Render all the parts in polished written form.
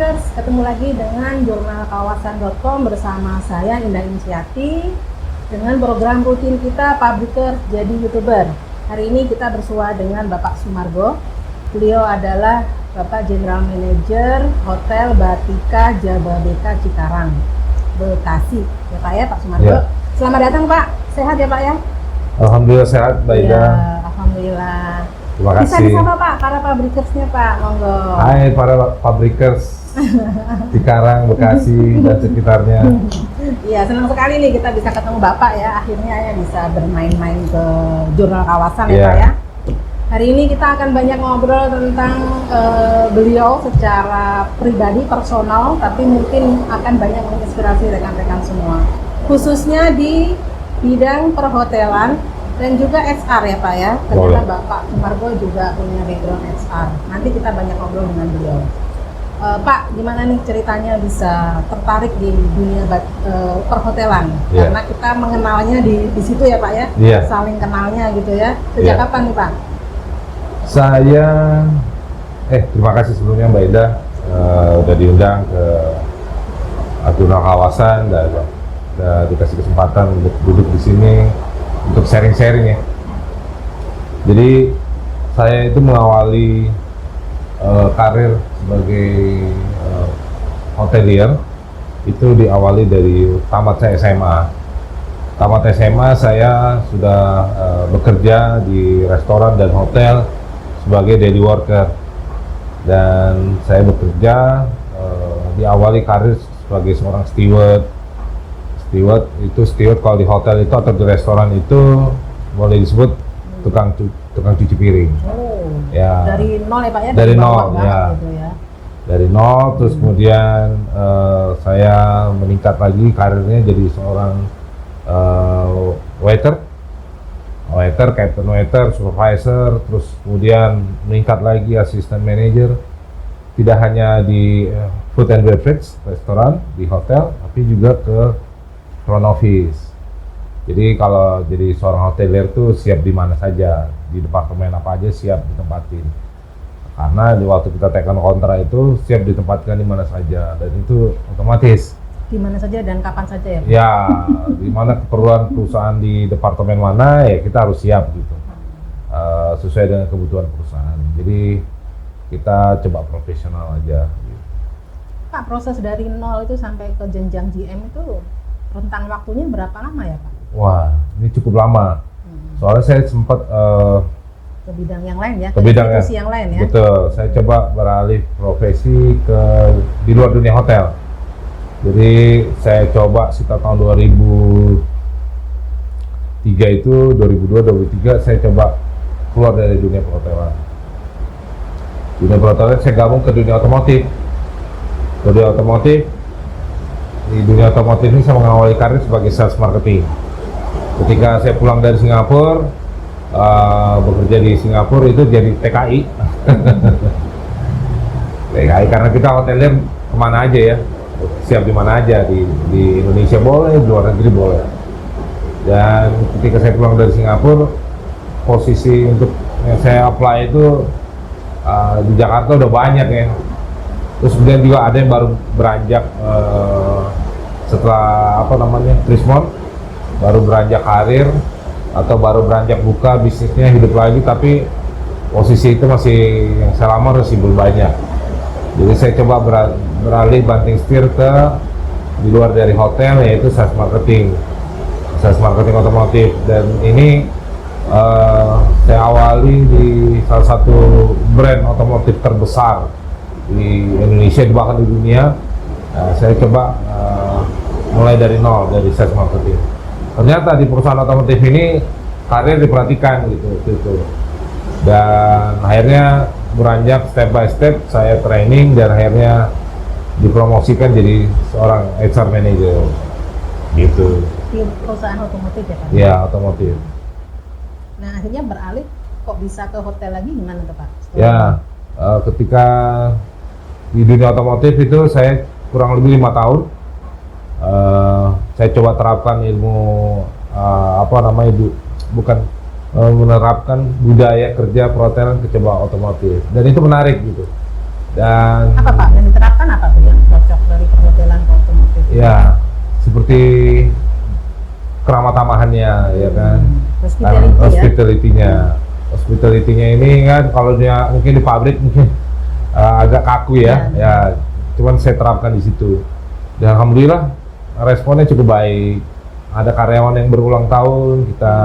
Pabrikers, ketemu lagi dengan jurnalkawasan.com bersama saya Indah Insyati dengan program rutin kita Pabrikers jadi YouTuber. Hari ini kita bersua dengan Bapak Sumargo. Beliau adalah Bapak General Manager Hotel Batika Jababeka Cikarang, Bekasi. Ya Pak ya, Pak Sumargo. Ya. Selamat datang Pak. Sehat ya Pak ya? Alhamdulillah sehat, Mbak Ida. Ya, alhamdulillah. Terima kasih. Bisa disapa Pak, para Pabrikersnya Pak, monggo. Hai para Pabrikers Cikarang, Bekasi, dan sekitarnya. Iya, senang sekali nih kita bisa ketemu Bapak ya. Akhirnya ya bisa bermain-main ke jurnal kawasan ya Iya. Pak ya. Hari ini kita akan banyak ngobrol tentang beliau secara pribadi, personal, tapi mungkin akan banyak menginspirasi rekan-rekan semua. Khususnya di bidang perhotelan dan juga XR ya Pak ya. Ternyata Boleh. Bapak Sumargo juga punya background XR. Nanti kita banyak ngobrol dengan beliau. Pak, gimana nih ceritanya bisa tertarik di dunia perhotelan? Iya. Karena kita mengenalnya di situ ya Pak ya, Iya. saling kenalnya gitu ya. Sejak Iya. kapan nih Pak? Saya, terima kasih sebelumnya Mbak Ida udah diundang ke jurnal kawasan dan dikasih kesempatan untuk duduk di sini untuk sharing-sharing ya. Jadi saya itu mengawali karir sebagai hotelier itu diawali dari tamat saya SMA. Tamat SMA saya sudah bekerja di restoran dan hotel sebagai daily worker, dan saya bekerja diawali karir sebagai seorang steward. Steward kalau di hotel itu atau di restoran itu boleh disebut tukang cuci piring. Oh, Ya. dari nol ya Pak ya? Dari bawah nol, banget ya. Gitu ya. Dari nol, terus kemudian saya meningkat lagi karirnya jadi seorang waiter, captain waiter, supervisor, terus kemudian meningkat lagi assistant manager. Tidak hanya di food and beverage restoran di hotel, tapi juga ke front office. Jadi kalau jadi seorang hotelier tuh siap di mana saja, di departemen apa aja siap ditempatin. Karena di waktu kita tekan kontrak itu siap ditempatkan di mana saja, dan itu otomatis. Di mana saja dan kapan saja ya Pak? Ya, di mana keperluan perusahaan di departemen mana ya kita harus siap gitu, sesuai dengan kebutuhan perusahaan. Jadi kita coba profesional aja. Gitu. Pak, proses dari nol itu sampai ke jenjang GM itu rentang waktunya berapa lama ya Pak? Wah, ini cukup lama. Soalnya saya sempat Ke bidang yang lain ya? ke bidang institusi yang lain ya? Betul, saya coba beralih profesi di luar dunia hotel. Jadi saya coba sekitar tahun 2003 itu, 2002-2003 saya coba keluar dari dunia perhotelan. Dunia perhotelan saya gabung ke dunia otomotif. Di dunia otomotif ini saya mengawali karir sebagai sales marketing. Ketika saya pulang dari Singapura, bekerja di Singapura itu jadi TKI. TKI karena kita hotelier kemana aja ya, siap di mana aja, di Indonesia boleh, di luar negeri boleh. Dan ketika saya pulang dari Singapura, posisi untuk yang saya apply itu di Jakarta udah banyak ya. Terus kemudian juga ada yang baru beranjak setelah Trismon, baru beranjak karir atau baru beranjak buka bisnisnya, hidup lagi, tapi posisi itu masih yang saya lamar masih belum banyak. Jadi saya coba beralih banting setir ke di luar dari hotel, yaitu sales marketing otomotif. Dan ini saya awali di salah satu brand otomotif terbesar di Indonesia, bahkan di dunia. Saya coba mulai dari nol, dari sales marketing. Ternyata di perusahaan otomotif ini karir diperhatikan gitu. Dan akhirnya beranjak step by step, saya training dan akhirnya dipromosikan jadi seorang HR manager gitu. Di perusahaan otomotif ya Pak? Ya, otomotif. Nah akhirnya beralih kok bisa ke hotel lagi, gimana tuh Pak? Ya, ketika di dunia otomotif itu saya kurang lebih 5 tahun. Saya coba terapkan ilmu menerapkan budaya kerja perhotelan ke coba otomotif, dan itu menarik gitu. Dan Apa Pak yang diterapkan apa tuh yang cocok dari perhotelan ke otomotif? ya seperti keramah tamahannya ya kan. Hospitality ya. Hospitality-nya ini kan kalau dia mungkin di pabrik mungkin agak kaku ya. Ya, cuman saya terapkan di situ. Dan alhamdulillah responnya cukup baik. Ada karyawan yang berulang tahun kita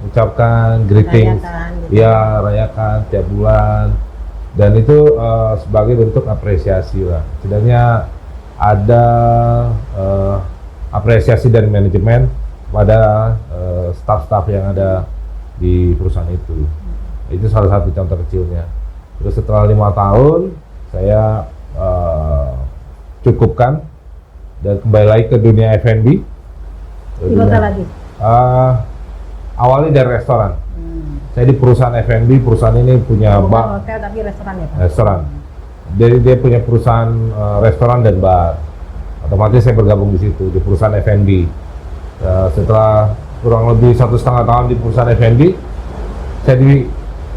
ucapkan greetings, Rayakan, gitu. ya rayakan tiap bulan. Dan itu sebagai bentuk apresiasi lah. Setidaknya ada apresiasi dari manajemen pada staf-staf yang ada di perusahaan itu. Itu salah satu contoh kecilnya. Terus setelah 5 tahun saya cukupkan dan kembali lagi ke dunia F&B. Di hotel lagi. Awalnya dari restoran. Saya di perusahaan F&B, perusahaan ini punya Bukan hotel tapi restoran ya Pak? restoran. Jadi dia punya perusahaan restoran dan bar. Otomatis saya bergabung di situ di perusahaan F&B. Setelah kurang lebih 1,5 tahun di perusahaan F&B, saya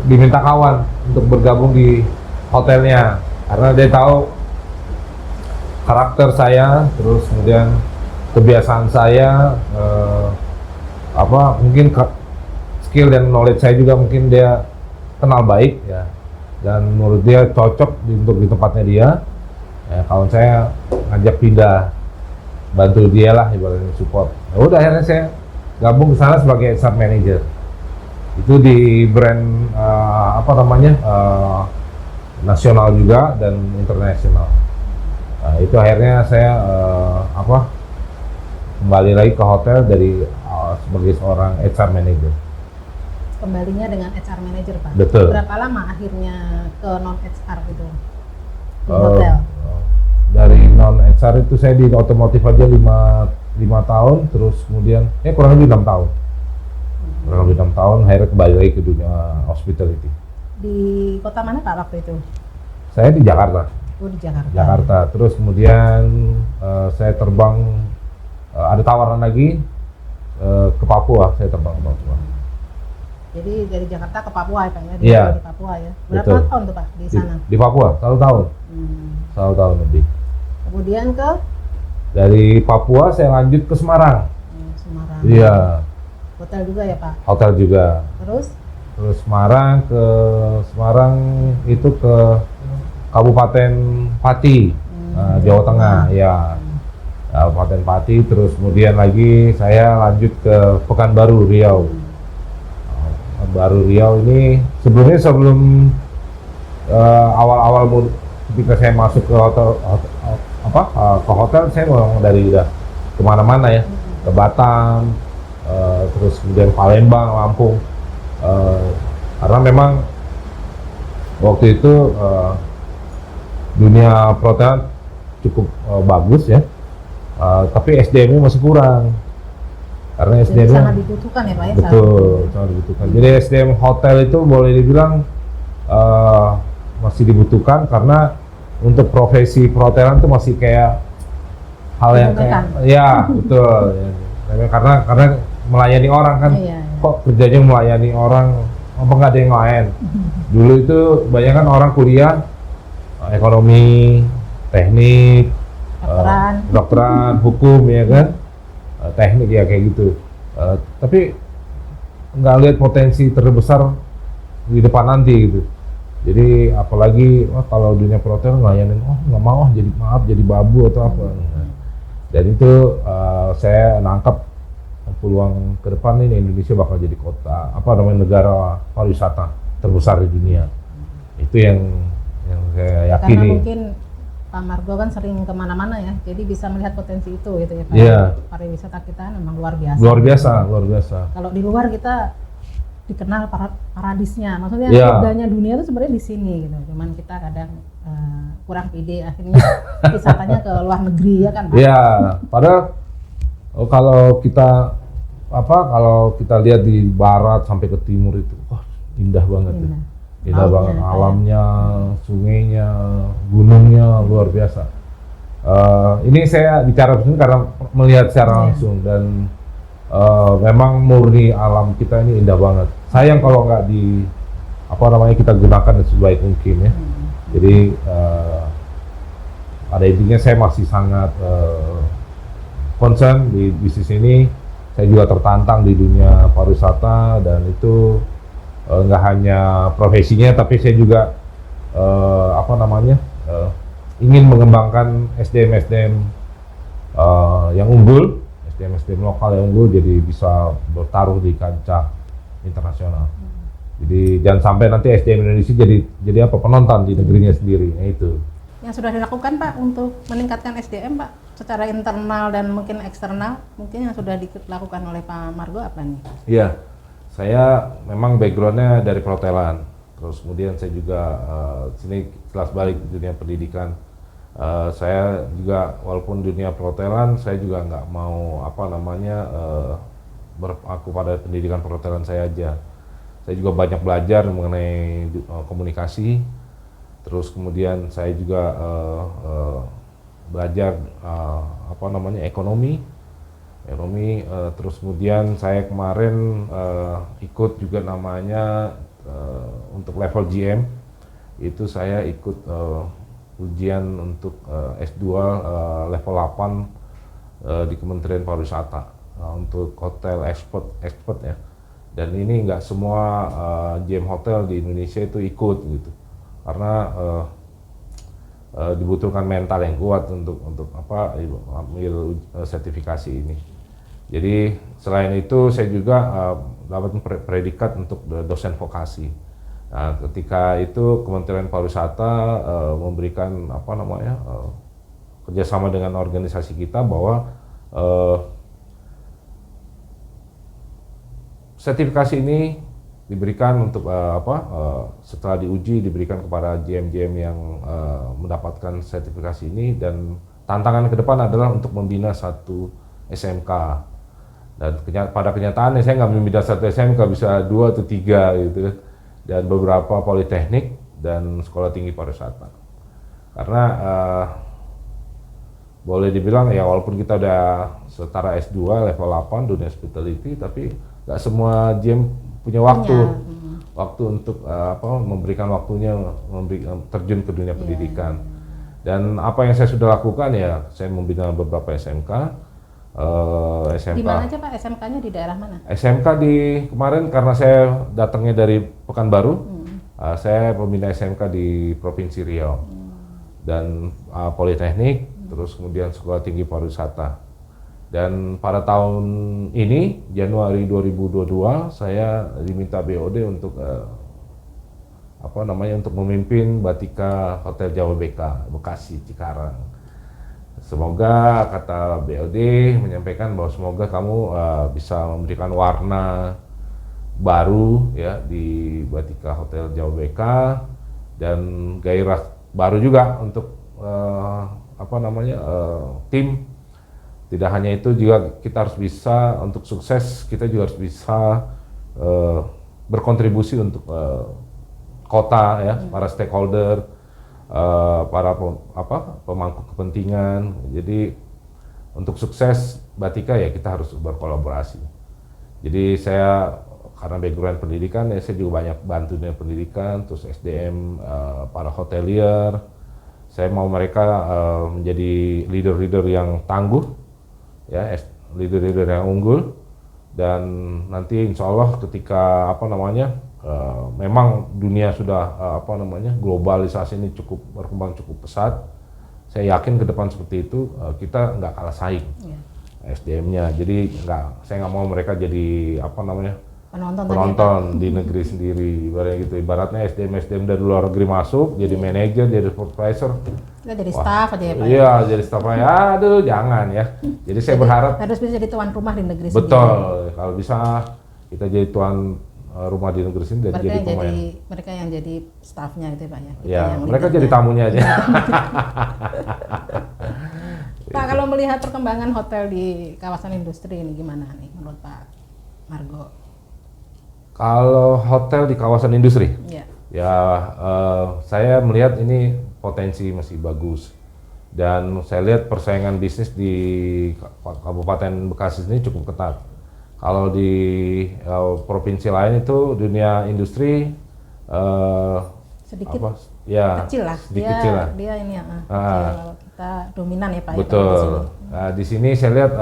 diminta kawan untuk bergabung di hotelnya karena dia tahu karakter saya, terus kemudian kebiasaan saya, mungkin skill dan knowledge saya juga mungkin dia kenal baik ya, dan menurut dia cocok untuk di tempatnya dia. Ya, kawan saya ngajak pindah, bantu dia lah ibaratnya support. Ya udah akhirnya saya gabung ke sana sebagai HR manager. Itu di brand nasional juga dan internasional. Nah, itu akhirnya saya kembali lagi ke hotel dari sebagai seorang HR manager. Kembalinya dengan HR manager Pak? Betul. Berapa lama akhirnya ke non HR itu di hotel? Dari non HR itu saya di otomotif aja 5 tahun, terus kemudian kurang lebih 6 tahun. Kurang lebih 6 tahun, akhirnya kembali lagi ke dunia hospitality. Di kota mana Pak waktu itu? Saya di Jakarta. Oh di Jakarta. Jakarta. Terus kemudian saya terbang, ada tawaran lagi ke Papua. Saya terbang ke Papua. Jadi dari Jakarta ke Papua ya Pak ya? Iya. Di Papua ya. Berapa Betul. tahun tuh Pak di sana? Di Papua, 1 tahun. 1 tahun lebih. Kemudian ke Dari Papua saya lanjut ke Semarang. Semarang. Iya. Hotel juga ya Pak? Hotel juga. Terus? Terus Semarang itu ke Kabupaten Pati, Jawa Tengah, ya. Kabupaten Pati, terus kemudian lagi saya lanjut ke Pekanbaru, Riau. Riau ini sebelum awal-awal ketika saya masuk ke hotel saya memang udah kemana-mana ya, ke Batam, terus kemudian Palembang, Lampung. Karena memang waktu itu dunia perhotelan cukup bagus ya, tapi SDM-nya masih kurang. Karena Jadi SDM-nya sangat dibutuhkan ya Pak ya? betul, sangat dibutuhkan. Jadi SDM hotel itu boleh dibilang masih dibutuhkan karena untuk profesi perhotelan itu masih kayak hal yang kayak betul ya. Karena melayani orang kan, kok kerjanya melayani orang, apa nggak ada yang lain. Dulu itu banyak kan orang kuliah ekonomi, teknik, kedokteran, hukum ya kan, teknik ya kayak gitu. Tapi nggak lihat potensi terbesar di depan nanti gitu. Jadi apalagi kalau dunia perhotelan ngelayanin, nggak mau jadi babu atau apa. Dan itu saya nangkap peluang ke depan ini Indonesia bakal jadi negara pariwisata terbesar di dunia. Itu yang saya yakini. Karena mungkin Pak Margo kan sering kemana-mana ya, jadi bisa melihat potensi itu gitu ya Pak. Iya. Pariwisata kita memang luar biasa. Luar biasa. Kalau di luar kita dikenal paradisnya, maksudnya Iya. surganya dunia itu sebenarnya di sini gitu. Cuman kita kadang kurang pede akhirnya wisatanya ke luar negeri ya kan Pak? Iya. Padahal kalau kita lihat di barat sampai ke timur itu, indah banget. Indah banget alamnya, sungainya, gunungnya luar biasa. Ini saya bicara begini karena melihat secara langsung dan memang murni alam kita ini indah banget. Sayang kalau nggak kita gunakan sebaik mungkin ya. Jadi pada intinya saya masih sangat concern di bisnis ini. Saya juga tertantang di dunia pariwisata, dan itu nggak hanya profesinya, tapi saya juga ingin mengembangkan SDM yang unggul, SDM lokal yang unggul, jadi bisa bertaruh di kancah internasional. Jadi jangan sampai nanti SDM Indonesia jadi penonton di negerinya sendiri. Nah, itu yang sudah dilakukan Pak untuk meningkatkan SDM Pak secara internal dan mungkin eksternal, mungkin yang sudah dilakukan oleh Pak Margo apa nih? Iya, saya memang backgroundnya dari perhotelan, terus kemudian saya juga sini kelas balik di dunia pendidikan. Saya juga walaupun dunia perhotelan, saya juga nggak mau berpaku pada pendidikan perhotelan saya aja. Saya juga banyak belajar mengenai komunikasi, terus kemudian saya juga belajar ekonomi, terus kemudian saya kemarin ikut juga namanya untuk level GM, itu saya ikut ujian untuk S2 level 8 di Kementerian Pariwisata untuk hotel expert ya. Dan ini nggak semua GM hotel di Indonesia itu ikut gitu, karena dibutuhkan mental yang kuat untuk ambil sertifikasi ini. Jadi selain itu saya juga dapat predikat untuk dosen vokasi. Nah, ketika itu Kementerian Pariwisata memberikan kerjasama dengan organisasi kita bahwa sertifikasi ini diberikan untuk setelah diuji diberikan kepada GM-GM yang mendapatkan sertifikasi ini, dan tantangan ke depan adalah untuk membina satu SMK. Dan pada kenyataannya saya nggak membina satu SMK, bisa 2 atau 3 gitu, dan beberapa politeknik dan sekolah tinggi pariwisata. Karena boleh dibilang ya walaupun kita udah setara S2 level 8 dunia hospitality, tapi nggak semua GM punya waktu untuk memberikan waktunya terjun ke dunia pendidikan. Dan apa yang saya sudah lakukan ya, saya membina beberapa SMK. Di mana aja Pak SMK-nya, di daerah mana? SMK kemarin karena saya datangnya dari Pekanbaru, saya pembina SMK di Provinsi Riau dan Politeknik, terus kemudian Sekolah Tinggi Pariwisata. Dan pada tahun ini, Januari 2022, saya diminta BOD untuk untuk memimpin Batika Hotel Jawa BK Bekasi Cikarang. Semoga, kata BOD menyampaikan bahwa semoga kamu bisa memberikan warna baru ya di Batika Hotel Jawa BK, dan gairah baru juga untuk tim. Tidak hanya itu, juga kita harus bisa untuk sukses, kita juga harus bisa berkontribusi untuk kota ya, para stakeholder, para pemangku kepentingan. Jadi untuk sukses Batika ya kita harus berkolaborasi. Jadi saya karena background pendidikan ya, saya juga banyak bantu dengan pendidikan, terus SDM para hotelier. Saya mau mereka menjadi leader-leader yang tangguh ya, leader-leader yang unggul, dan nanti insya Allah ketika memang dunia sudah globalisasi ini cukup berkembang cukup pesat, saya yakin ke depan seperti itu kita nggak kalah saing SDM-nya. Jadi saya nggak mau mereka jadi penonton di negeri sendiri, ibaratnya SDM dari luar negeri masuk jadi manajer, jadi supervisor, kita jadi staff aja ya Pak. Iya, jadi staff aja. Aduh, jangan ya. Jadi saya berharap harus bisa jadi tuan rumah di negeri sendiri. Betul. Kalau bisa kita jadi tuan rumah di negeri sendiri, dan jadi pemain. Mereka yang jadi staffnya itu Pak ya. Iya, mereka jadi tamunya aja. Pak, kalau melihat perkembangan hotel di kawasan industri ini gimana nih menurut Pak Margo? Kalau hotel di kawasan industri, saya melihat ini potensi masih bagus, dan saya lihat persaingan bisnis di Kabupaten Bekasi ini cukup ketat. Kalau di provinsi lain itu dunia industri sedikit apa ya kecil lah. sedikit kecil lah. Dia ini ya, Ah. kita dominan ya Pak. Ya, Betul. Pak, di sini. Nah, di sini saya lihat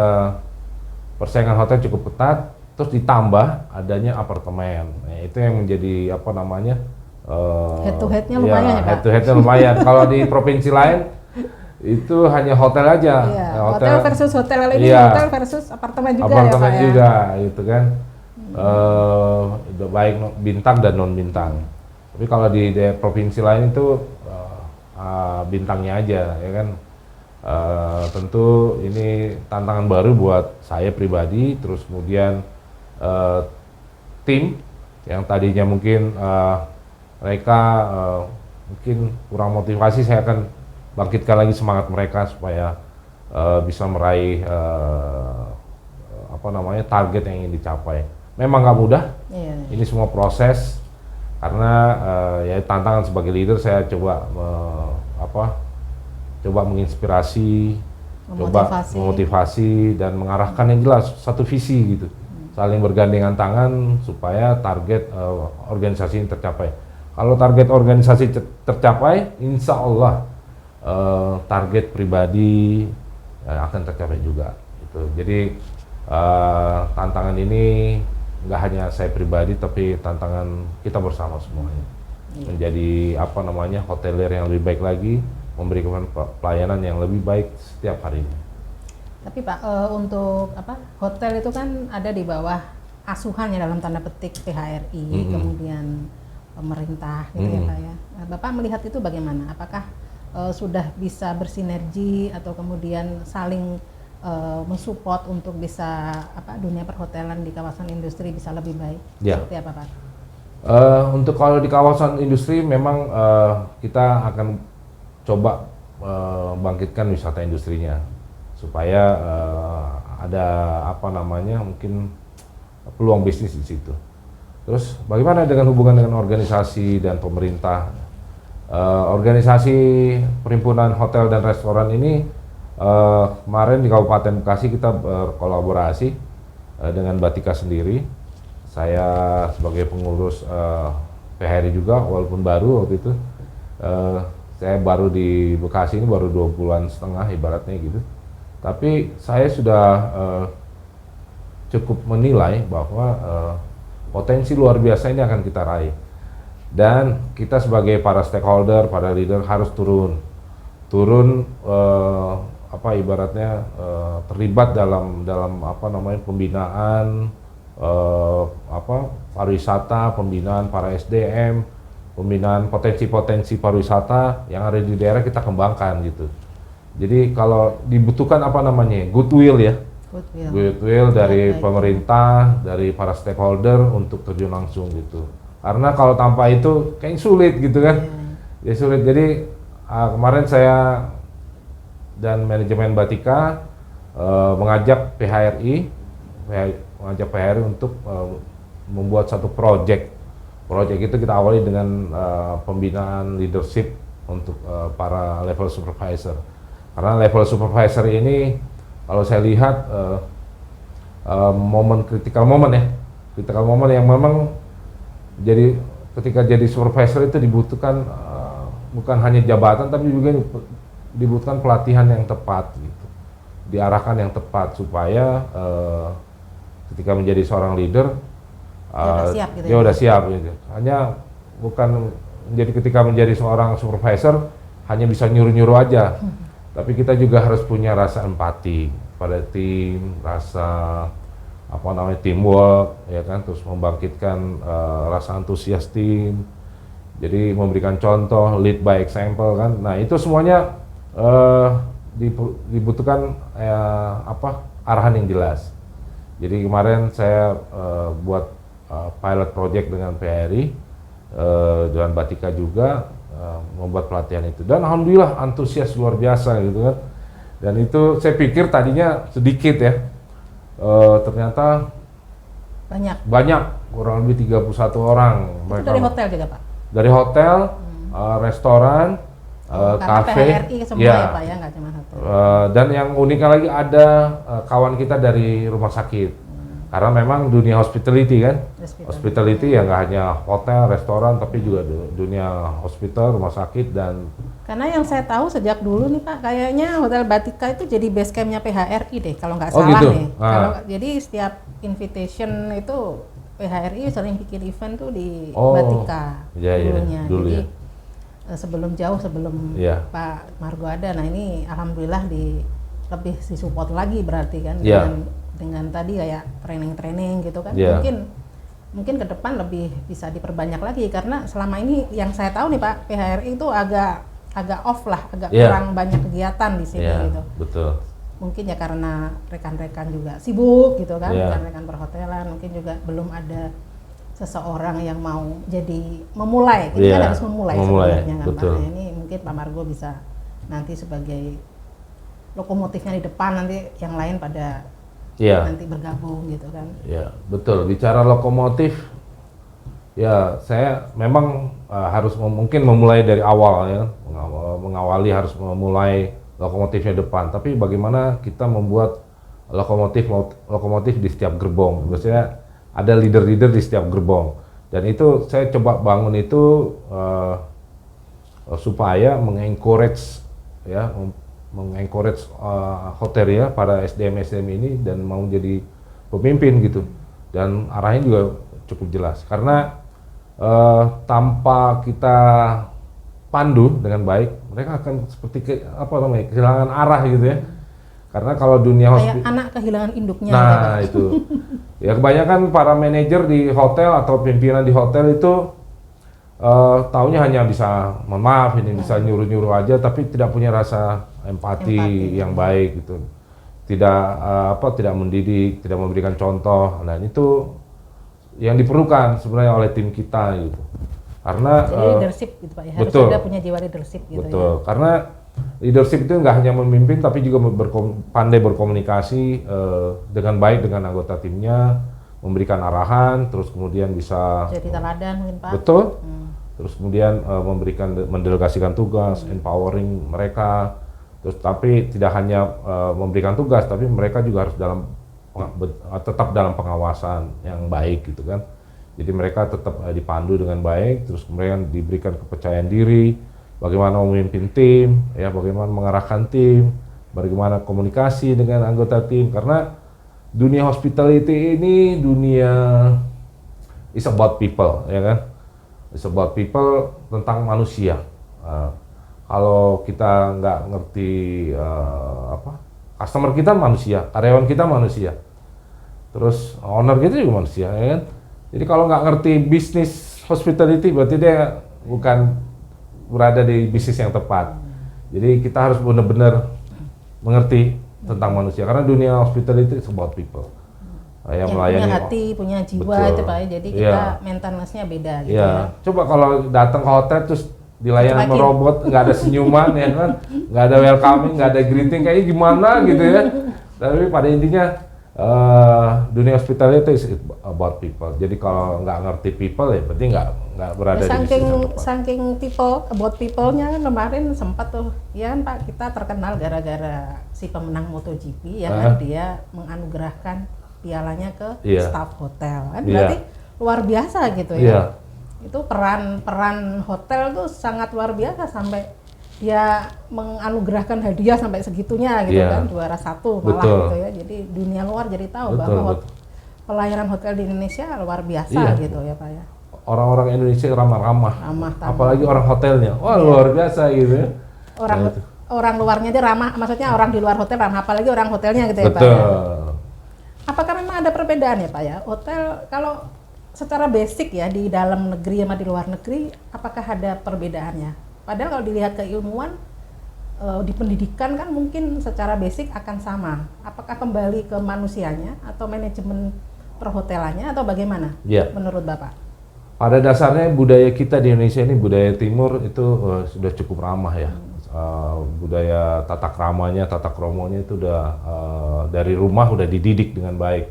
persaingan hotel cukup ketat, terus ditambah adanya apartemen. Nah, itu yang menjadi apa namanya? Head to headnya lumayan ya, Pak? Head to headnya lumayan. Kalau di provinsi lain itu hanya hotel aja. Iya, Nah, hotel versus hotel, kalau ini Iya. hotel versus apartemen juga apartemen ya Pak juga, ya. gitu kan. Baik bintang dan non bintang. Tapi kalau di provinsi lain itu bintangnya aja, ya kan. Tentu ini tantangan baru buat saya pribadi, terus kemudian tim yang tadinya mungkin mereka mungkin kurang motivasi, saya akan bangkitkan lagi semangat mereka supaya bisa meraih apa namanya target yang ingin dicapai. Memang nggak mudah, Iya. ini semua proses karena ya tantangan sebagai leader saya coba coba menginspirasi, coba memotivasi dan mengarahkan yang jelas satu visi gitu, saling bergandengan tangan supaya target organisasi ini tercapai. Kalau target organisasi tercapai, insya Allah target pribadi akan tercapai juga. Gitu. Jadi tantangan ini nggak hanya saya pribadi, tapi tantangan kita bersama semuanya. Menjadi apa namanya hotelier yang lebih baik lagi, memberikan pelayanan yang lebih baik setiap harinya. Tapi Pak, untuk apa hotel itu kan ada di bawah asuhan ya dalam tanda petik PHRI, kemudian pemerintah gitu ya Pak ya. Bapak melihat itu bagaimana? Apakah sudah bisa bersinergi atau kemudian saling mensupport untuk bisa dunia perhotelan di kawasan industri bisa lebih baik? Ya. Seperti apa Pak? Untuk kalau di kawasan industri memang kita akan coba bangkitkan wisata industrinya supaya ada apa namanya mungkin peluang bisnis di situ. Terus bagaimana dengan hubungan dengan organisasi dan pemerintah? Organisasi Perhimpunan Hotel dan Restoran ini kemarin di Kabupaten Bekasi kita berkolaborasi dengan Batika sendiri. Saya sebagai pengurus PHRI juga, walaupun baru waktu itu, saya baru di Bekasi ini baru 2 bulan setengah ibaratnya gitu. Tapi saya sudah cukup menilai bahwa potensi luar biasa ini akan kita raih. Dan kita sebagai para stakeholder, para leader harus turun ibaratnya terlibat dalam apa namanya pembinaan pariwisata, pembinaan para SDM, pembinaan potensi-potensi pariwisata yang ada di daerah kita kembangkan gitu. Jadi kalau dibutuhkan apa namanya goodwill ya, goodwill dari pemerintah, dari para stakeholder untuk terjun langsung gitu. Karena kalau tanpa itu kayak sulit gitu kan, ya sulit. Jadi kemarin saya dan manajemen Batika mengajak PHRI untuk membuat satu project itu kita awali dengan pembinaan leadership untuk para level supervisor. Karena level supervisor ini kalau saya lihat critical moment yang memang jadi ketika jadi supervisor itu dibutuhkan bukan hanya jabatan tapi juga dibutuhkan pelatihan yang tepat gitu, diarahkan yang tepat supaya ketika menjadi seorang leader dia udah siap gitu. Hanya bukan ketika menjadi seorang supervisor hanya bisa nyuruh-nyuruh aja, tapi kita juga harus punya rasa empati pada tim, rasa teamwork ya kan, terus membangkitkan rasa antusias tim. Jadi memberikan contoh, lead by example kan. Nah, itu semuanya dibutuhkan arahan yang jelas. Jadi kemarin saya buat pilot project dengan PHRI dengan Batika juga membuat pelatihan itu. Dan alhamdulillah antusias luar biasa gitu kan. Dan itu saya pikir tadinya sedikit ya. Ternyata banyak kurang lebih 31 orang. Itu dari hotel juga Pak? Dari hotel, restoran, kafe, PHRI semua ya Pak ya, nggak cuma hotel. Dan yang uniknya lagi ada kawan kita dari rumah sakit. Karena memang dunia hospitality kan, Hospitality. hospitality ya nggak hanya hotel, restoran, tapi juga dunia hospital, rumah sakit dan Karena yang saya tahu sejak dulu nih Pak, kayaknya Hotel Batika itu jadi base campnya PHRI deh, kalau nggak Oh, salah gitu? nih. Ah. Jadi setiap invitation itu PHRI sering bikin event tuh di Oh, Batika iya, iya, dulunya. dulu Jadi ya. sebelum Iya. Pak Margo ada, nah ini alhamdulillah lebih disupport lagi berarti kan Iya. dengan tadi kayak training gitu kan. Iya. Mungkin ke depan lebih bisa diperbanyak lagi karena selama ini yang saya tahu nih Pak, PHRI itu agak off lah, agak Iya. kurang banyak kegiatan di sini Iya, gitu. betul. Mungkin ya karena rekan-rekan juga sibuk gitu kan, Iya. rekan-rekan perhotelan, mungkin juga belum ada seseorang yang mau jadi memulai. Ini kan Iya, harus memulai sebenarnya kan Pak. betul. Nah, ini mungkin Pak Margo bisa nanti sebagai lokomotifnya di depan, nanti yang lain pada Iya. nanti bergabung gitu kan. Ya, betul. Bicara lokomotif, ya saya memang harus mungkin memulai dari awal ya, mengawali harus memulai lokomotifnya depan. Tapi bagaimana kita membuat lokomotif di setiap gerbong? Biasanya ada leader-leader di setiap gerbong. Dan itu saya coba bangun itu supaya mengencourage ya, mengencourage hotel ya para SDM ini dan mau jadi pemimpin gitu. Dan arahnya juga cukup jelas karena tanpa kita pandu dengan baik, mereka akan seperti kehilangan arah gitu ya. Karena kalau dunia Kayak anak kehilangan induknya. nah gitu, Pak. itu ya kebanyakan para manajer di hotel atau pimpinan di hotel itu taunya hanya bisa mohon maaf ini bisa nyuruh-nyuruh aja, tapi tidak punya rasa empati yang baik gitu, tidak mendidik, tidak memberikan contoh. Nah itu yang diperlukan sebenarnya oleh tim kita gitu, karena Jadi leadership gitu Pak ya, harus betul. ada punya jiwa leadership gitu betul, ya. karena leadership itu nggak hanya memimpin tapi juga pandai berkomunikasi dengan baik dengan anggota timnya, memberikan arahan, terus kemudian bisa Jadi teladan mungkin Pak. betul, terus kemudian mendelegasikan tugas, empowering mereka, terus tapi tidak hanya memberikan tugas, tapi mereka juga harus tetap dalam pengawasan yang baik gitu kan. Jadi mereka tetap dipandu dengan baik, terus kemudian diberikan kepercayaan diri, bagaimana memimpin tim, ya bagaimana mengarahkan tim, bagaimana komunikasi dengan anggota tim, karena dunia hospitality ini dunia is about people, ya kan? It's about people, tentang manusia. Kalau kita nggak ngerti customer kita manusia, karyawan kita manusia, terus owner kita juga manusia, ya kan? Jadi kalau nggak ngerti bisnis hospitality, berarti dia bukan berada di bisnis yang tepat. Jadi kita harus benar-benar mengerti tentang manusia, karena dunia hospitality is about people. Yang punya hati, punya jiwa betul. itu Pak ya. Jadi kita maintenance-nya beda gitu ya. Coba kalau datang ke hotel terus dilayani sama robot, nggak ada senyuman ya kan, nggak ada welcoming, nggak ada greeting, kayaknya gimana gitu ya. Tapi pada intinya dunia hospitality is about people. Jadi kalau nggak ngerti people ya berarti nggak berada di bisnis yang tepat. Saking about people-nya kan kemarin sempat tuh ya kan Pak, kita terkenal gara-gara si pemenang MotoGP ya kan, dia menganugerahkan pialanya ke staff hotel kan, berarti luar biasa gitu ya. Itu peran hotel tuh sangat luar biasa, sampai dia menganugerahkan hadiah sampai segitunya gitu kan, juara 1 malah gitu ya. Jadi dunia luar jadi tahu bahwa pelayanan hotel di Indonesia luar biasa gitu ya Pak ya. Orang-orang Indonesia ramah-ramah, apalagi orang hotelnya, wah luar biasa gitu ya. Orang luarnya aja ramah, maksudnya orang di luar hotel ramah, apalagi orang hotelnya gitu ya Pak ya. Apakah memang ada perbedaan ya Pak ya, hotel kalau secara basic ya di dalam negeri sama di luar negeri, apakah ada perbedaannya? Padahal kalau dilihat keilmuan di pendidikan kan mungkin secara basic akan sama. Apakah kembali ke manusianya atau manajemen perhotelannya atau bagaimana menurut Bapak? Pada dasarnya budaya kita di Indonesia ini, budaya timur itu sudah cukup ramah ya. Budaya tata kramanya, tata kromonya itu udah dari rumah udah dididik dengan baik.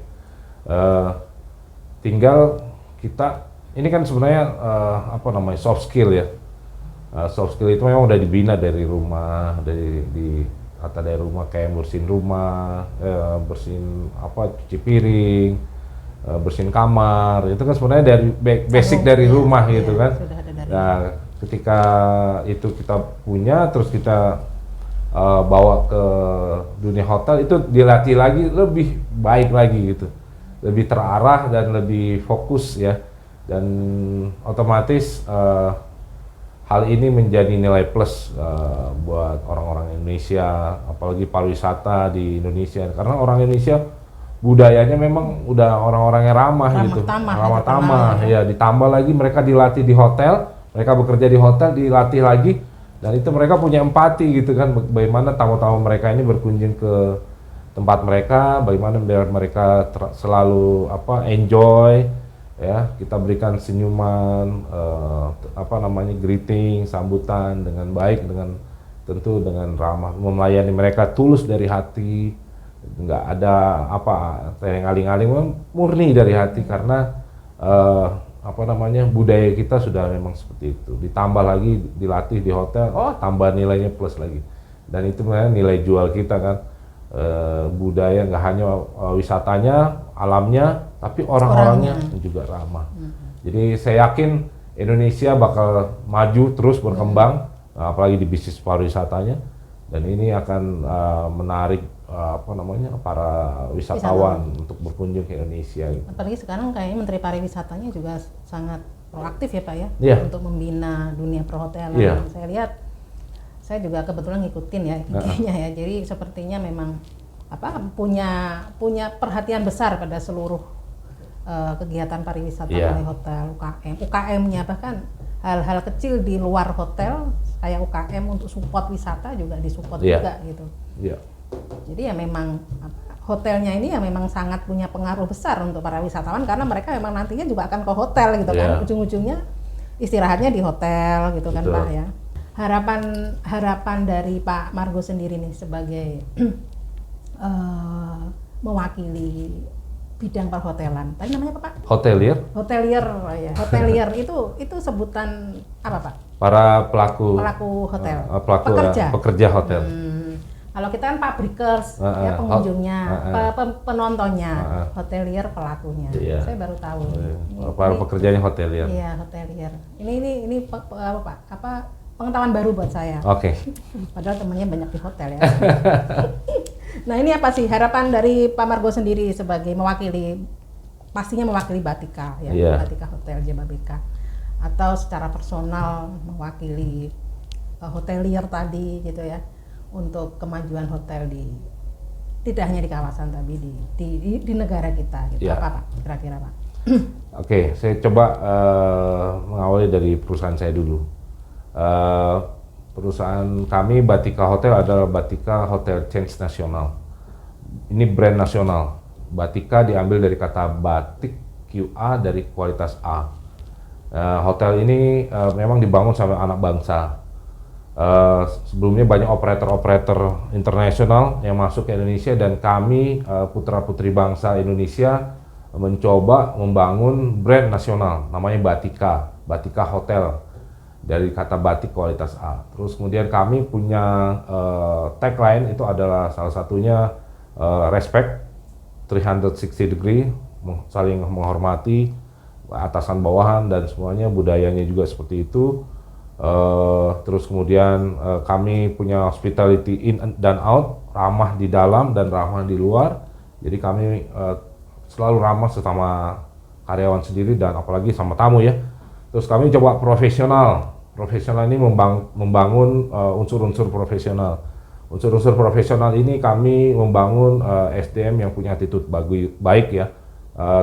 Tinggal kita ini kan sebenarnya soft skill ya. Soft skill itu memang udah dibina dari rumah, dari rumah, kayak bersihin rumah, bersihin cuci piring, bersihin kamar, itu kan sebenarnya dari basic dari rumah gitu kan. Sudah ada dari Nah, ketika itu kita punya, terus kita bawa ke dunia hotel, itu dilatih lagi lebih baik lagi gitu, lebih terarah dan lebih fokus ya, dan otomatis hal ini menjadi nilai plus buat orang-orang Indonesia, apalagi pariwisata di Indonesia, karena orang Indonesia budayanya memang udah orang-orangnya ramah gitu, ramah tamah ya. Ditambah lagi mereka dilatih di hotel, mereka bekerja di hotel, dilatih lagi. Dan itu mereka punya empati gitu kan, bagaimana tamu-tamu mereka ini berkunjung ke tempat mereka, bagaimana biar mereka selalu enjoy ya, kita berikan senyuman, greeting, sambutan dengan baik, dengan tentu dengan ramah, melayani mereka tulus dari hati, nggak ada ngaling-ngaling, murni dari hati, karena budaya kita sudah memang seperti itu. Ditambah lagi dilatih di hotel, tambah nilainya plus lagi. Dan itu memang nilai jual kita kan, budaya nggak hanya wisatanya, alamnya, tapi orang-orangnya juga ramah. Jadi saya yakin Indonesia bakal maju terus berkembang, apalagi di bisnis pariwisatanya, dan ini akan menarik para wisatawan untuk berkunjung ke Indonesia. Apalagi sekarang kayaknya Menteri Pariwisatanya juga sangat proaktif ya Pak ya, untuk membina dunia perhotelan. Saya lihat, saya juga kebetulan ngikutin ya IG-nya ya. Jadi sepertinya memang punya perhatian besar pada seluruh kegiatan pariwisata oleh hotel, UKM-nya, bahkan hal-hal kecil di luar hotel kayak UKM untuk support wisata juga disupport juga gitu. Jadi ya memang hotelnya ini ya memang sangat punya pengaruh besar untuk para wisatawan, karena mereka memang nantinya juga akan ke hotel gitu kan, ujung-ujungnya istirahatnya di hotel gitu. Betul. Kan Pak ya. Harapan dari Pak Margo sendiri nih sebagai mewakili bidang perhotelan. Tadi namanya apa Pak? Hotelier. Ya. Hotelier itu sebutan apa Pak? Para pelaku hotel. Pekerja hotel. Kalau kita kan publikers, ya pengunjungnya, penontonnya, hotelier pelakunya. Saya baru tahu. Para pekerjanya hotelier. Iya, hotelier. Ini pengetahuan baru buat saya. Oke. Padahal temannya banyak di hotel ya. Nah, ini apa sih harapan dari Pak Margo sendiri sebagai pastinya mewakili Batika ya, Batika Hotel Jababeka, atau secara personal mewakili hotelier tadi gitu ya, untuk kemajuan hotel tidak hanya di kawasan tapi di negara kita gitu. Apa Pak kira-kira Pak? Oke, saya coba mengawali dari perusahaan saya dulu. Perusahaan kami Batika Hotel adalah Batika Hotel Chains Nasional. Ini brand nasional. Batika diambil dari kata batik, QA, dari kualitas A. Hotel ini memang dibangun sama anak bangsa. Sebelumnya banyak operator internasional yang masuk ke Indonesia, dan kami putra-putri bangsa Indonesia mencoba membangun brand nasional namanya Batika Hotel, dari kata batik kualitas A. Terus kemudian kami punya tagline, itu adalah salah satunya respect 360 degree, saling menghormati atasan bawahan dan semuanya, budayanya juga seperti itu. Terus kemudian kami punya hospitality in dan out, ramah di dalam dan ramah di luar. Jadi kami selalu ramah sesama karyawan sendiri dan apalagi sama tamu ya. Terus kami coba profesional ini membangun unsur-unsur profesional. Unsur-unsur profesional ini kami membangun SDM yang punya attitude baik ya.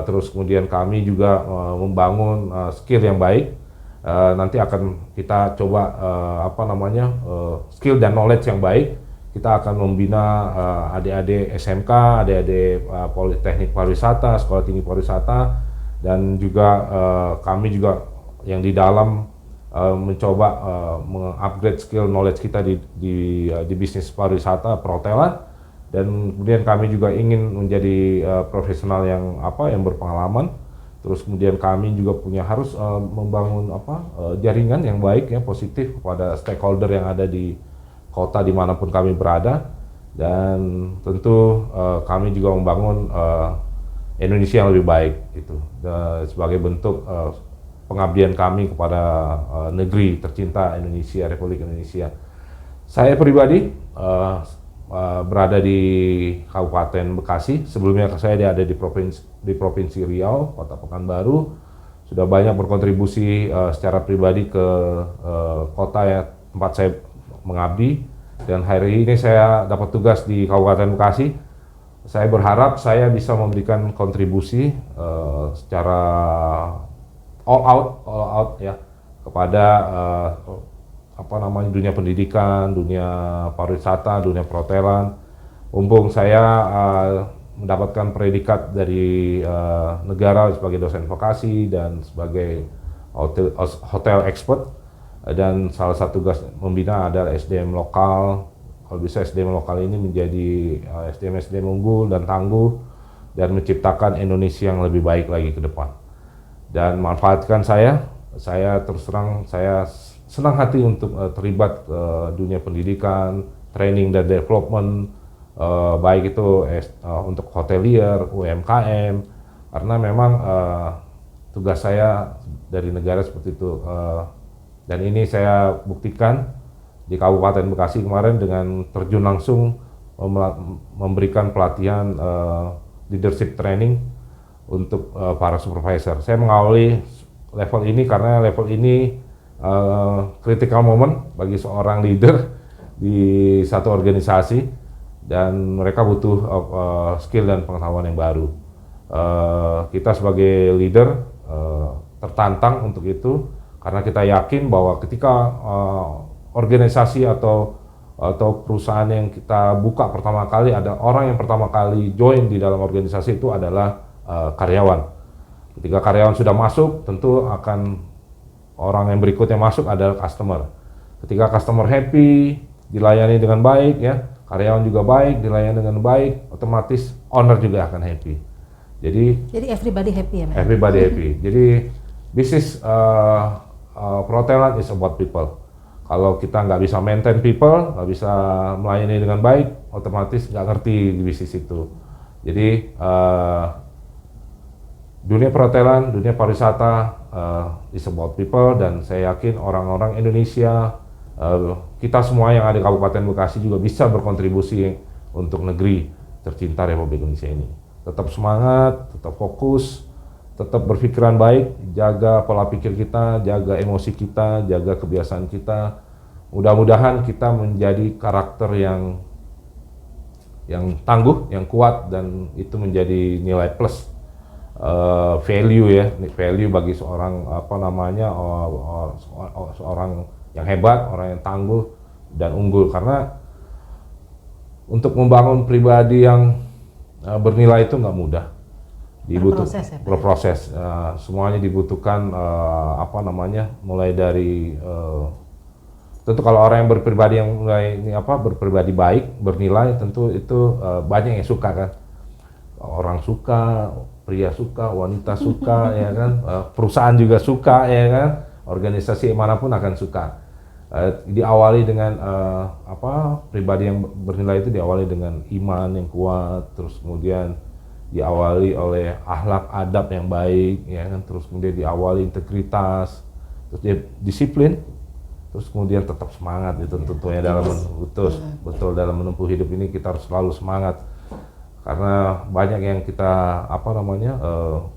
Terus kemudian kami juga membangun skill yang baik. Nanti akan kita coba skill dan knowledge yang baik. Kita akan membina adik-adik SMK, adik-adik Politeknik Pariwisata, Sekolah Tinggi Pariwisata, dan juga kami juga yang di dalam mencoba mengupgrade skill knowledge kita di bisnis pariwisata perhotelan, dan kemudian kami juga ingin menjadi profesional yang berpengalaman. Terus kemudian kami juga harus membangun jaringan yang baik ya, positif kepada stakeholder yang ada di kota dimanapun kami berada, dan tentu kami juga membangun Indonesia yang lebih baik itu sebagai bentuk pengabdian kami kepada negeri tercinta Indonesia, Republik Indonesia. Saya pribadi berada di Kabupaten Bekasi. Sebelumnya saya ada di Provinsi Riau, Kota Pekanbaru. Sudah banyak berkontribusi secara pribadi ke kota ya tempat saya mengabdi. Dan hari ini saya dapat tugas di Kabupaten Bekasi. Saya berharap saya bisa memberikan kontribusi secara all out ya kepada dunia pendidikan, dunia pariwisata, dunia perhotelan. Mumpung saya mendapatkan predikat dari negara sebagai dosen vokasi dan sebagai hotel expert, dan salah satu tugas membina adalah SDM lokal. Kalau bisa SDM lokal ini menjadi SDM unggul dan tangguh dan menciptakan Indonesia yang lebih baik lagi ke depan. Dan manfaatkan saya terus terang saya senang hati untuk terlibat dunia pendidikan, training dan development, baik itu untuk hotelier, UMKM, karena memang tugas saya dari negara seperti itu. Dan ini saya buktikan di Kabupaten Bekasi kemarin dengan terjun langsung memberikan pelatihan leadership training untuk para supervisor. Saya mengawali level ini karena level ini critical moment bagi seorang leader di satu organisasi, dan mereka butuh skill dan pengetahuan yang baru. Kita sebagai leader tertantang untuk itu karena kita yakin bahwa ketika organisasi atau perusahaan yang kita buka pertama kali, ada orang yang pertama kali join di dalam organisasi itu adalah karyawan. Ketika karyawan sudah masuk, tentu akan orang yang berikutnya masuk adalah customer. Ketika customer happy, dilayani dengan baik ya, karyawan juga baik, dilayani dengan baik, otomatis owner juga akan happy. Jadi everybody happy ya, Mas? Everybody happy. Jadi bisnis perhotelan is about people. Kalau kita nggak bisa maintain people, nggak bisa melayani dengan baik, otomatis nggak ngerti di bisnis itu. Jadi dunia perhotelan, dunia pariwisata is about people, dan saya yakin orang-orang Indonesia, kita semua yang ada di Kabupaten Bekasi juga bisa berkontribusi untuk negeri tercinta Republik Indonesia ini. Tetap semangat, tetap fokus, tetap berpikiran baik, jaga pola pikir kita, jaga emosi kita, jaga kebiasaan kita. Mudah-mudahan kita menjadi karakter yang tangguh, yang kuat, dan itu menjadi nilai plus. Value ya, value bagi seorang seorang yang hebat, orang yang tangguh dan unggul. Karena untuk membangun pribadi yang bernilai itu nggak mudah, berproses. Semuanya dibutuhkan mulai dari tentu kalau orang yang berpribadi yang mulai berpribadi baik, bernilai, tentu itu banyak yang suka kan. Orang suka, pria suka, wanita suka, ya kan, perusahaan juga suka, ya kan, organisasi manapun akan suka. Diawali dengan pribadi yang bernilai itu diawali dengan iman yang kuat, terus kemudian diawali oleh akhlak adab yang baik, ya kan, terus kemudian diawali integritas, terus dia disiplin, terus kemudian tetap semangat itu tentunya betul dalam menempuh hidup ini kita harus selalu semangat. Karena banyak yang kita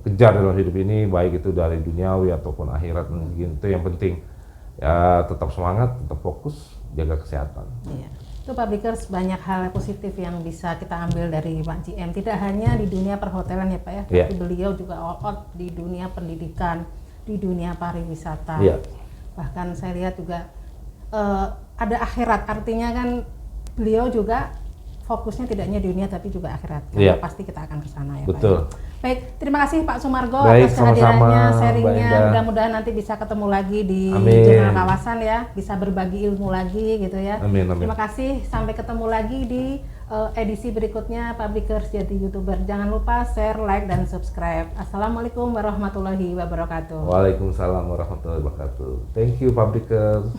kejar dalam hidup ini, baik itu dari duniawi ataupun akhirat. Itu yang penting ya, tetap semangat, tetap fokus, jaga kesehatan. Iya. Itu Publikers banyak hal positif yang bisa kita ambil dari Pak GM, tidak hanya di dunia perhotelan ya Pak ya, yeah. tapi beliau juga all out di dunia pendidikan, di dunia pariwisata. Yeah. Bahkan saya lihat juga ada akhirat, artinya kan beliau juga fokusnya tidak hanya di dunia tapi juga akhirat. Karena pasti kita akan ke sana ya. Betul. Pak. Baik, terima kasih Pak Sumargo baik, atas kehadirannya, sama-sama, sharingnya. Mudah-mudahan nanti bisa ketemu lagi di Jurnal Kawasan ya, bisa berbagi ilmu lagi gitu ya. Amin. Terima kasih, sampai ketemu lagi di edisi berikutnya Publikers jadi YouTuber. Jangan lupa share, like, dan subscribe. Assalamualaikum warahmatullahi wabarakatuh. Waalaikumsalam warahmatullahi wabarakatuh. Thank you Publikers.